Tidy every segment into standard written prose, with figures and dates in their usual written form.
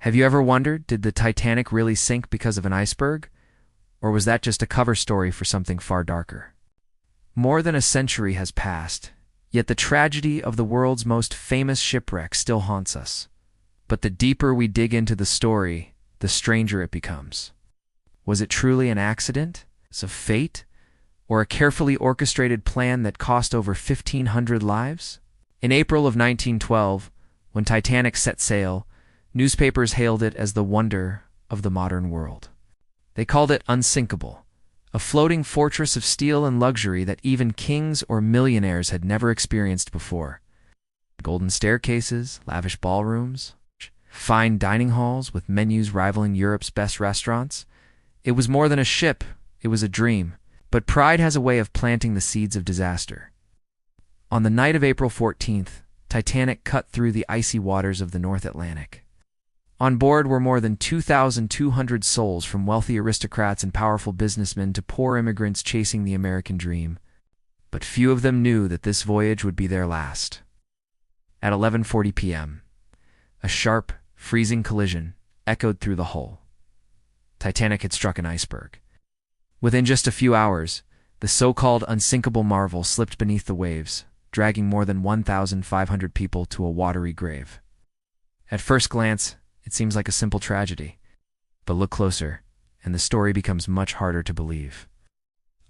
Have you ever wondered, did the Titanic really sink because of an iceberg? Or was that just a cover story for something far darker? More than a century has passed, yet the tragedy of the world's most famous shipwreck still haunts us. But the deeper we dig into the story, the stranger it becomes. Was it truly an accident? Is it fate? Or a carefully orchestrated plan that cost over 1,500 lives? In April of 1912, when Titanic set sail, newspapers hailed it as the wonder of the modern world. They called it unsinkable, a floating fortress of steel and luxury that even kings or millionaires had never experienced before. Golden staircases, lavish ballrooms, fine dining halls with menus rivaling Europe's best restaurants. It was more than a ship, it was a dream. But pride has a way of planting the seeds of disaster. On the night of April 14th, Titanic cut through the icy waters of the North Atlantic. On board were more than 2,200 souls, from wealthy aristocrats and powerful businessmen to poor immigrants chasing the American dream. But few of them knew that this voyage would be their last. At 11:40 p.m., a sharp, freezing collision echoed through the hull. Titanic had struck an iceberg. Within just a few hours, the so-called unsinkable marvel slipped beneath the waves, dragging more than 1,500 people to a watery grave. At first glance, it seems like a simple tragedy. But look closer, and the story becomes much harder to believe.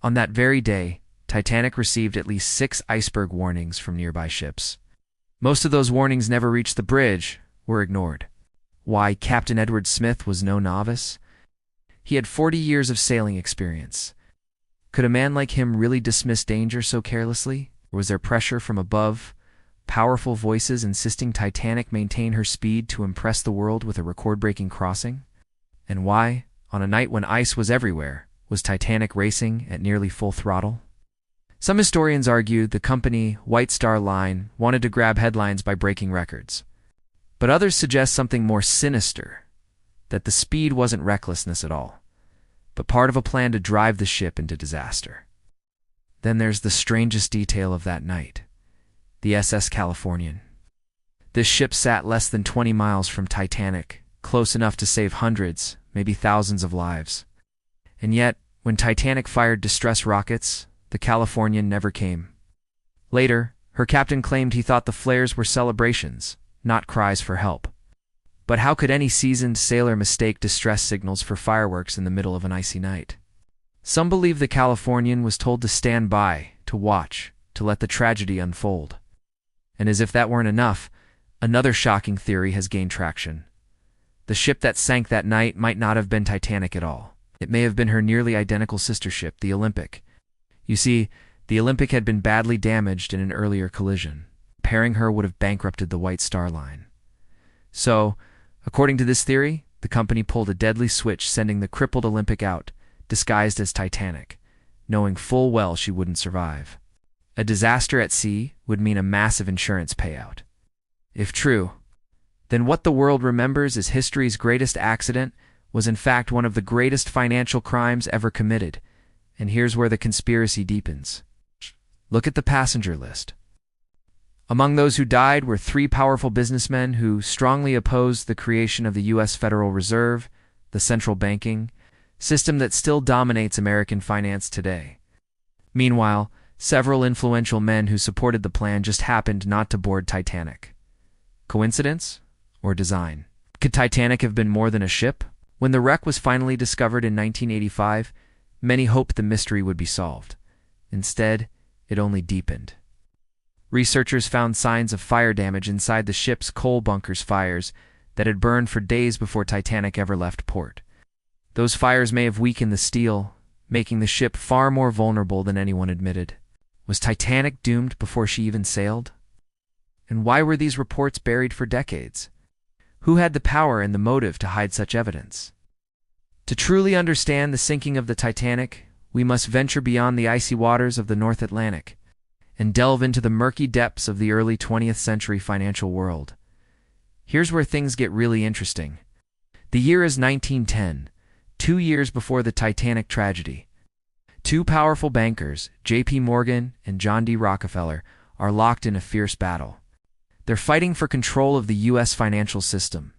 On that very day, Titanic received at least 6 iceberg warnings from nearby ships. Most of those warnings never reached the bridge, were ignored. Why, Captain Edward Smith was no novice. He had 40 years of sailing experience. Could a man like him really dismiss danger so carelessly? Or was there pressure from above, powerful voices insisting Titanic maintain her speed to impress the world with a record-breaking crossing? And why, on a night when ice was everywhere, was Titanic racing at nearly full throttle? Some historians argued the company, White Star Line, wanted to grab headlines by breaking records. But others suggest something more sinister, that the speed wasn't recklessness at all, but part of a plan to drive the ship into disaster. Then there's the strangest detail of that night, the SS Californian. This ship sat less than 20 miles from Titanic, close enough to save hundreds, maybe thousands of lives. And yet, when Titanic fired distress rockets, the Californian never came. Later, her captain claimed he thought the flares were celebrations, not cries for help. But how could any seasoned sailor mistake distress signals for fireworks in the middle of an icy night? Some believe the Californian was told to stand by, to watch, to let the tragedy unfold. And as if that weren't enough, another shocking theory has gained traction. The ship that sank that night might not have been Titanic at all. It may have been her nearly identical sister ship, the Olympic. You see, the Olympic had been badly damaged in an earlier collision. Repairing her would have bankrupted the White Star Line. So, according to this theory, the company pulled a deadly switch, sending the crippled Olympic out, disguised as Titanic, knowing full well she wouldn't survive. A disaster at sea would mean a massive insurance payout. If true, then what the world remembers as history's greatest accident was in fact one of the greatest financial crimes ever committed. And here's where the conspiracy deepens. Look at the passenger list. Among those who died were 3 powerful businessmen who strongly opposed the creation of the U.S. Federal Reserve, the central banking system that still dominates American finance today. Meanwhile, several influential men who supported the plan just happened not to board Titanic. Coincidence or design? Could Titanic have been more than a ship? When the wreck was finally discovered in 1985, many hoped the mystery would be solved. Instead, it only deepened. Researchers found signs of fire damage inside the ship's coal bunkers, fires that had burned for days before Titanic ever left port. Those fires may have weakened the steel, making the ship far more vulnerable than anyone admitted. Was Titanic doomed before she even sailed? And why were these reports buried for decades? Who had the power and the motive to hide such evidence? To truly understand the sinking of the Titanic, we must venture beyond the icy waters of the North Atlantic and delve into the murky depths of the early 20th century financial world. Here's where things get really interesting. The year is 1910, 2 years before the Titanic tragedy. 2 powerful bankers, J.P. Morgan and John D. Rockefeller, are locked in a fierce battle. They're fighting for control of the U.S. financial system,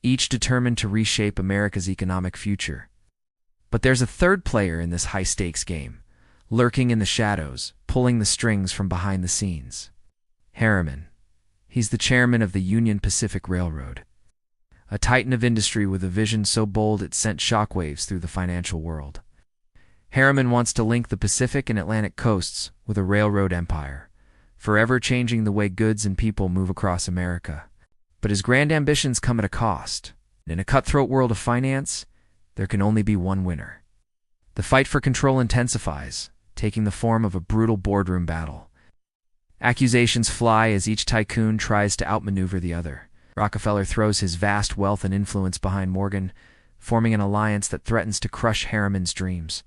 each determined to reshape America's economic future. But there's a third player in this high-stakes game, lurking in the shadows, pulling the strings from behind the scenes. Harriman. He's the chairman of the Union Pacific Railroad, a titan of industry with a vision so bold it sent shockwaves through the financial world. Harriman wants to link the Pacific and Atlantic coasts with a railroad empire, forever changing the way goods and people move across America. But his grand ambitions come at a cost. In a cutthroat world of finance, there can only be one winner. The fight for control intensifies, taking the form of a brutal boardroom battle. Accusations fly as each tycoon tries to outmaneuver the other. Rockefeller throws his vast wealth and influence behind Morgan, forming an alliance that threatens to crush Harriman's dreams.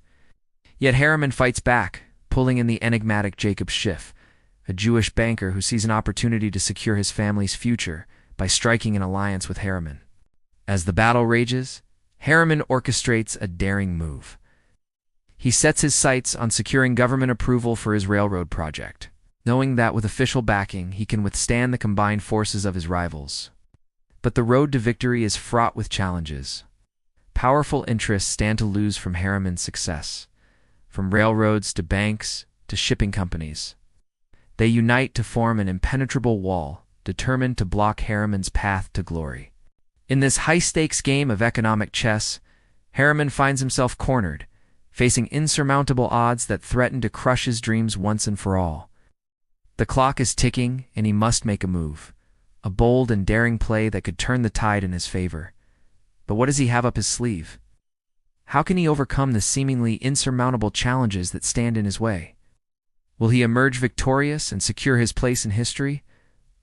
Yet Harriman fights back, pulling in the enigmatic Jacob Schiff, a Jewish banker who sees an opportunity to secure his family's future by striking an alliance with Harriman. As the battle rages, Harriman orchestrates a daring move. He sets his sights on securing government approval for his railroad project, knowing that with official backing he can withstand the combined forces of his rivals. But the road to victory is fraught with challenges. Powerful interests stand to lose from Harriman's success, from railroads to banks to shipping companies. They unite to form an impenetrable wall, determined to block Harriman's path to glory. In this high-stakes game of economic chess, Harriman finds himself cornered, facing insurmountable odds that threaten to crush his dreams once and for all. The clock is ticking, and he must make a move, a bold and daring play that could turn the tide in his favor. But what does he have up his sleeve? How can he overcome the seemingly insurmountable challenges that stand in his way? Will he emerge victorious and secure his place in history,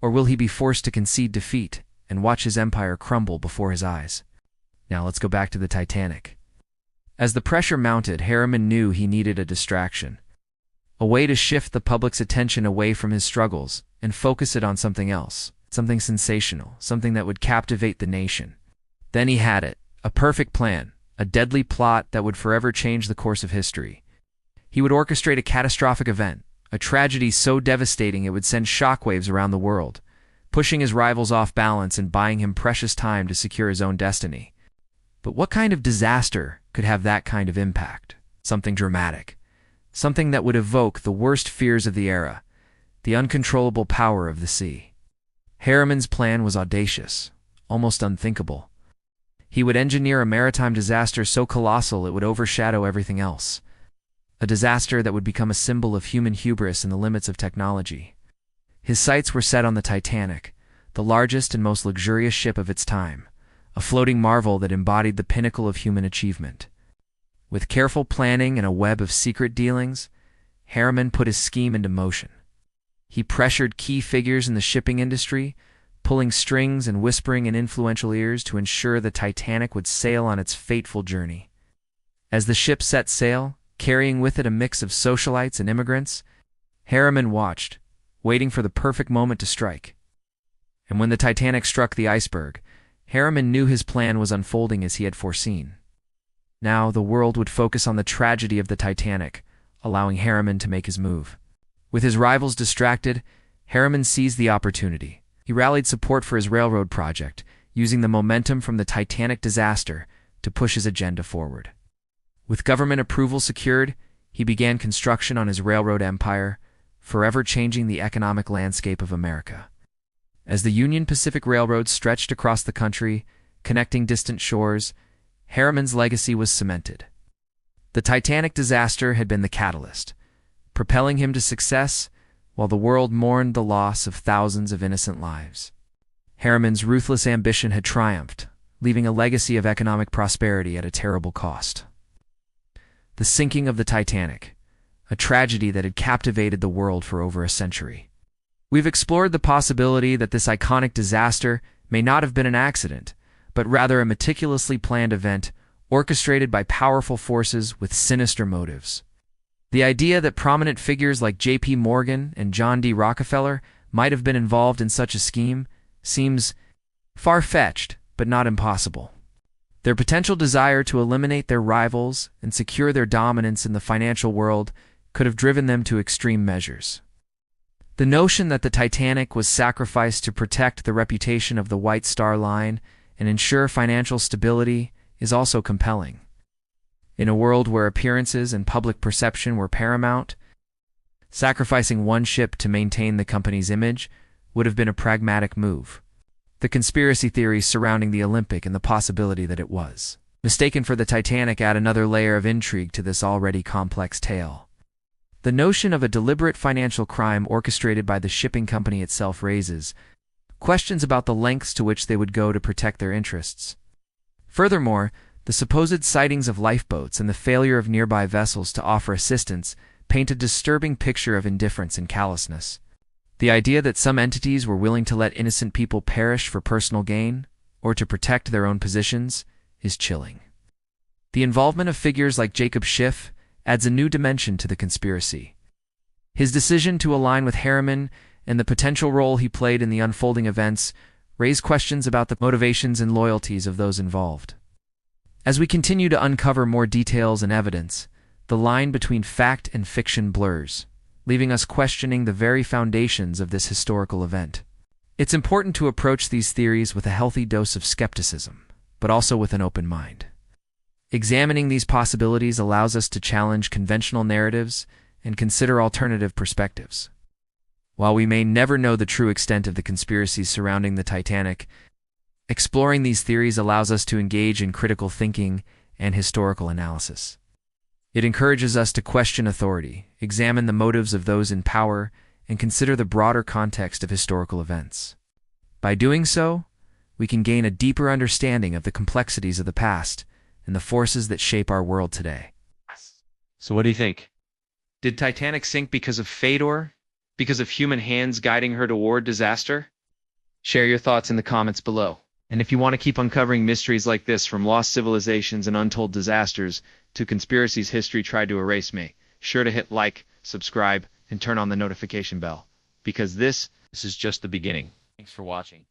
or will he be forced to concede defeat and watch his empire crumble before his eyes? Now let's go back to the Titanic. As the pressure mounted, Harriman knew he needed a distraction, a way to shift the public's attention away from his struggles and focus it on something else, something sensational, something that would captivate the nation. Then he had it, a perfect plan, a deadly plot that would forever change the course of history. He would orchestrate a catastrophic event, a tragedy so devastating it would send shockwaves around the world, pushing his rivals off balance and buying him precious time to secure his own destiny. But what kind of disaster could have that kind of impact? Something dramatic. Something that would evoke the worst fears of the era, the uncontrollable power of the sea. Harriman's plan was audacious, almost unthinkable. He would engineer a maritime disaster so colossal it would overshadow everything else. A disaster that would become a symbol of human hubris and the limits of technology. His sights were set on the Titanic, the largest and most luxurious ship of its time, a floating marvel that embodied the pinnacle of human achievement. With careful planning and a web of secret dealings, Harriman put his scheme into motion. He pressured key figures in the shipping industry, pulling strings and whispering in influential ears to ensure the Titanic would sail on its fateful journey. As the ship set sail, carrying with it a mix of socialites and immigrants, Harriman watched, waiting for the perfect moment to strike. And when the Titanic struck the iceberg, Harriman knew his plan was unfolding as he had foreseen. Now the world would focus on the tragedy of the Titanic, allowing Harriman to make his move. With his rivals distracted, Harriman seized the opportunity. He rallied support for his railroad project, using the momentum from the Titanic disaster to push his agenda forward. With government approval secured, he began construction on his railroad empire, forever changing the economic landscape of America. As the Union Pacific Railroad stretched across the country, connecting distant shores, Harriman's legacy was cemented. The Titanic disaster had been the catalyst, propelling him to success while the world mourned the loss of thousands of innocent lives. Harriman's ruthless ambition had triumphed, leaving a legacy of economic prosperity at a terrible cost. The sinking of the Titanic, a tragedy that had captivated the world for over a century. We've explored the possibility that this iconic disaster may not have been an accident, but rather a meticulously planned event orchestrated by powerful forces with sinister motives. The idea that prominent figures like J.P. Morgan and John D. Rockefeller might have been involved in such a scheme seems far-fetched, but not impossible. Their potential desire to eliminate their rivals and secure their dominance in the financial world could have driven them to extreme measures. The notion that the Titanic was sacrificed to protect the reputation of the White Star Line and ensure financial stability is also compelling. In a world where appearances and public perception were paramount, sacrificing one ship to maintain the company's image would have been a pragmatic move. The conspiracy theories surrounding the Olympic and the possibility that it was mistaken for the Titanic add another layer of intrigue to this already complex tale. The notion of a deliberate financial crime orchestrated by the shipping company itself raises questions about the lengths to which they would go to protect their interests. Furthermore, the supposed sightings of lifeboats and the failure of nearby vessels to offer assistance paint a disturbing picture of indifference and callousness. The idea that some entities were willing to let innocent people perish for personal gain, or to protect their own positions, is chilling. The involvement of figures like Jacob Schiff adds a new dimension to the conspiracy. His decision to align with Harriman and the potential role he played in the unfolding events raise questions about the motivations and loyalties of those involved. As we continue to uncover more details and evidence, the line between fact and fiction blurs, leaving us questioning the very foundations of this historical event. It's important to approach these theories with a healthy dose of skepticism, but also with an open mind. Examining these possibilities allows us to challenge conventional narratives and consider alternative perspectives. While we may never know the true extent of the conspiracies surrounding the Titanic, exploring these theories allows us to engage in critical thinking and historical analysis. It encourages us to question authority, examine the motives of those in power, and consider the broader context of historical events. By doing so, we can gain a deeper understanding of the complexities of the past and the forces that shape our world today. So what do you think? Did Titanic sink because of fate or because of human hands guiding her toward disaster? Share your thoughts in the comments below. And if you want to keep uncovering mysteries like this, from lost civilizations and untold disasters to conspiracies history tried to erase, me sure to hit like, subscribe, and turn on the notification bell, because this is just the beginning. Thanks for watching.